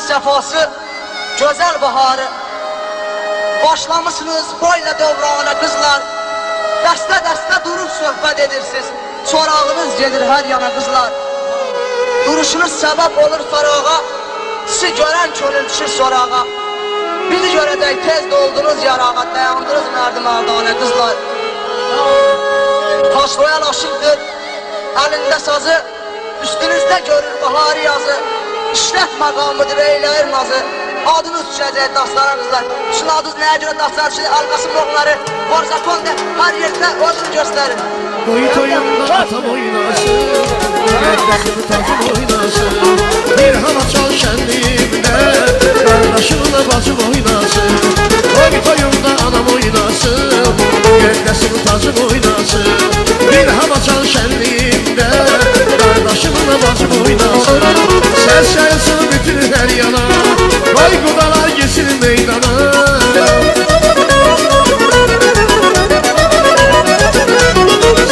sefası, güzel baharı. Başlamışsınız boyla devrana kızlar. Dəstə dəstə durub söhbət edirsiniz. Sorağınız gedir hər yana qızlar. Duruşunuz səbəb olur farağa. Sizi görən könül düşür sorağa. Bizi görəcək tez doldunuz yarağa. Dayandınız mərdimardana qızlar. Taşlayan aşıqdır əlində sazı. Üstünüzdə görür baharı yazı. İşlət məqamıdır eyləyir nazı. Adınız düşəcək daşlarınızlar. Şunun adınız nəyə görə daşlar düşəcək? Alqasım roqları var zakonda hər yerdə özünü göstərir. Toy toyunda atam oynasın, Məddəsini tacım oynasın. Bir hava çal şənliyimdə, qardaşımla bacım oynasın. Toy toyunda anam oynasın, Məddəsini tacım oynasın. Bir hava çal şənliyimdə, qardaşımla bacım oynasın. Səs yayılsın bütün hər yana, Qoy qudalar geçsin meydana.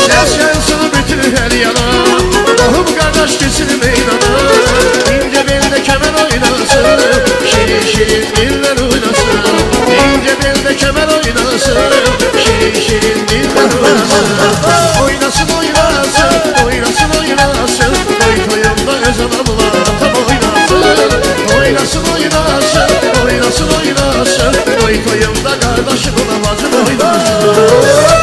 Ses yansın bütün her yana, Rahım kardeş geçsin meydana. İnce belde kemer oynasın, Şirin şirin diller oynasın. İnce belde kemer oynasın, Şirin şirin diller oynasın. Oynasın oynasın, oynasın oynasın. Toy toyunda öz anamla tam oynasın. Oynasın oynasın, oynasın oynasın. Toy toyunda kardeşimle bacım oynasın.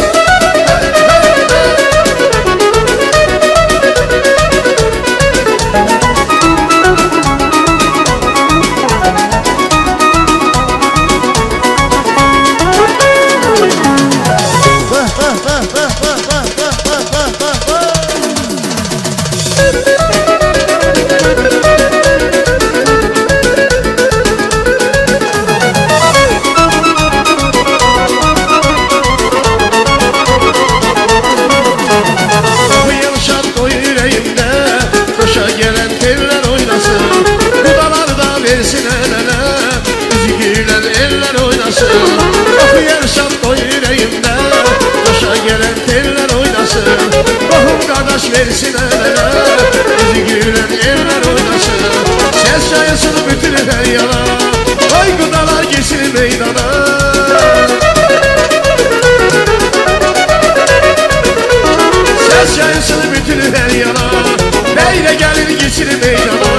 Versin elere, bizi gülen eller oynasın. Ses yayılsın bütün her yana, Ay kudalar geçsin meydana. Ses yayılsın bütün her yana, Beyle gelir geçsin meydana.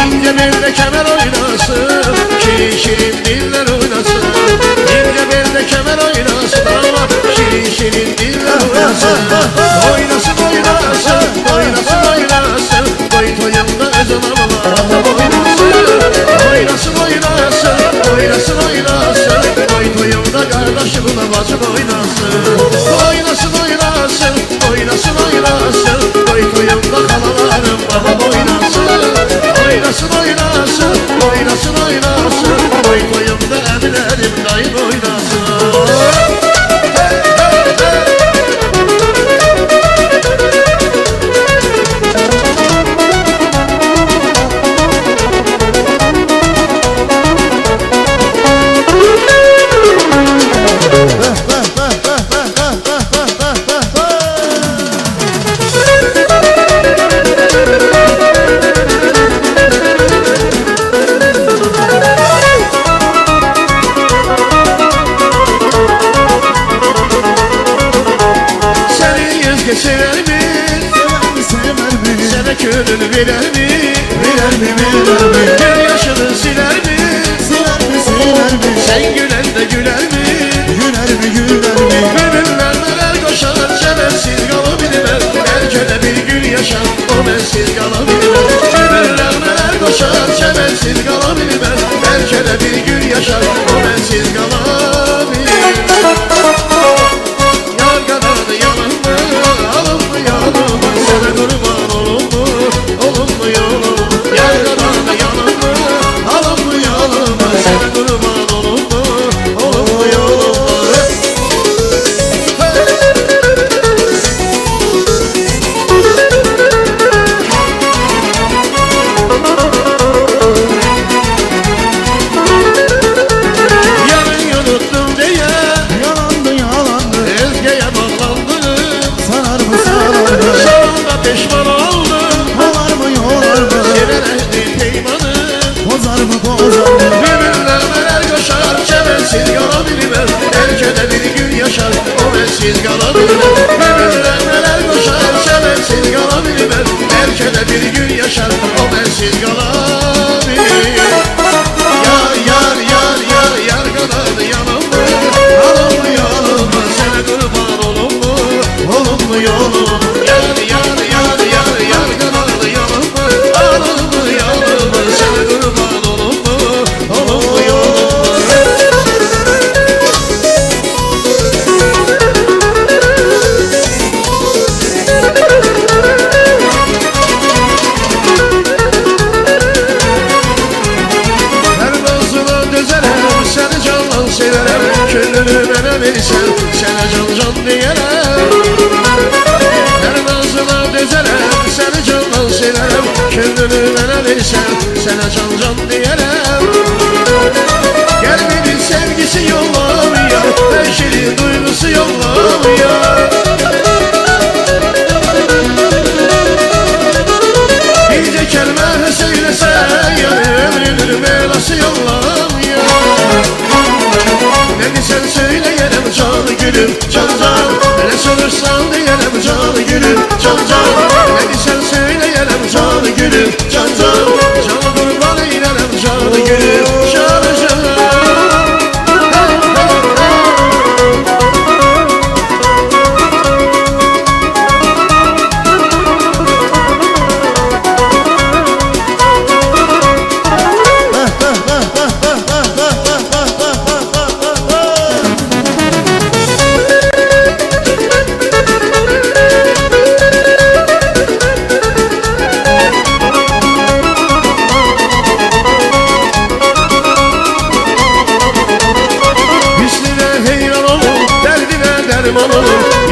İnce belde kemer oynasın, Şirin şirin diller oynasın. İnce belde kemer oynasın ama Şirin şirin diller oynasın. Oynasın oynasın, oynasın oynasın. Toy toyunda öz anamla tam oynasın. Oynasın oynasın, oynasın oynasın. Toy toyunda kardeşimle bacım oynasın. Oynasın oynasın, oynasın oynasın. Toy toyunda halalarım babam oynasın. Oynasın oynasın, oynasın oynasın. Toy toyunda emilerim dayım oynasın. Sever mi? Sever mi? Sana gönül verer mi? Verer mi? Verer mi? Gül yaşını siler mi? Siler mi? Siler mi? Sen gülen de güler mi? Güler mi? Güler mi? Gönüller neler koşar, sevensiz kalabilmez. Belki de bir gün yaşar, o bensiz kalabilmez. Gönüller neler koşar, sevensiz kalabilmez. Belki de bir gün yaşar, o bensiz kalabilmez. Yar kanadı yalan mı? Alınma yanıma, sana kurban olunma, olunma yanıma. Yar kanadı yalan mı? Alınma yanıma, sana kurban olunma, olunma yanıma. bensiz qala bilmez. Bəlkə də bir gün yaşar o bensiz qala bilmez. Ömürlər nələr qoşar sevənsiz qala bilmez. Bəlkə də bir gün yaşar o bensiz qala bilmez. Yar yar yar yar yar kadar yanımda, alımlı yanımda, sana kurban olumlu, olumlu yolum. Yar yar yar yar yar kadar yanımda, alımlı yanımda, sana kurban olumlu, olumlu yolum. Seni candan severem, könlünü bana versen, sana can can diyerem. Her nazına dözerem, seni candan severem, könlünü bana versen, sana can can diyerem. Kalbinin sevgisi yollamıyor, her şeyin duygusu yollamıyor. Birce kelime söylesen, yani ömrünün belası yollamıyor. Ne desen söyleyelim canı gülüm can can. Ne sorursan diyelim canı gülüm can can. Ne desen söyleyelim canı gülüm can can. Canı kurban eylerim canı gülüm canı can.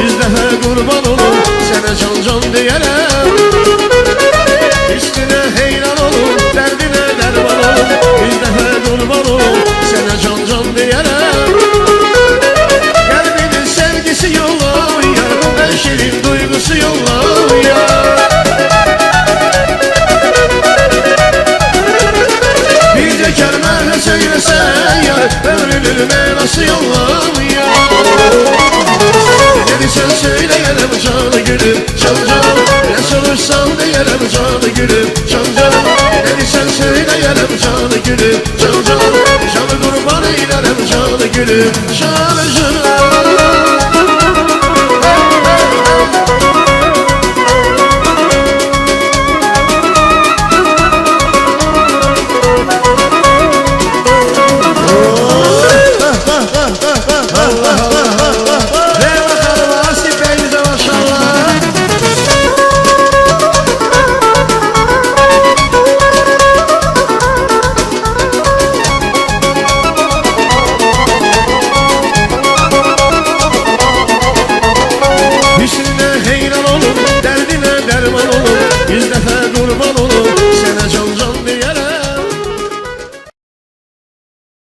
Yüz defa kurban olur, sana can can diyerem. Üstüne heyran olur, derdine derman olur. Yüz defa kurban olur, sana can can diyerem. Kalbinin sevgisi yollamıyor, her şeyin duygusu yollamıyor. Birce kelime söylesen yar, ömrünün belası yollamıyor. Ne desen söyleyelim canı gülüm can can. Ne sorursan diyelim canı gülüm can can. Ne desen söyleyelim canı gülüm can can. Canı kurban eylerim canı gülüm canı can. Üstünde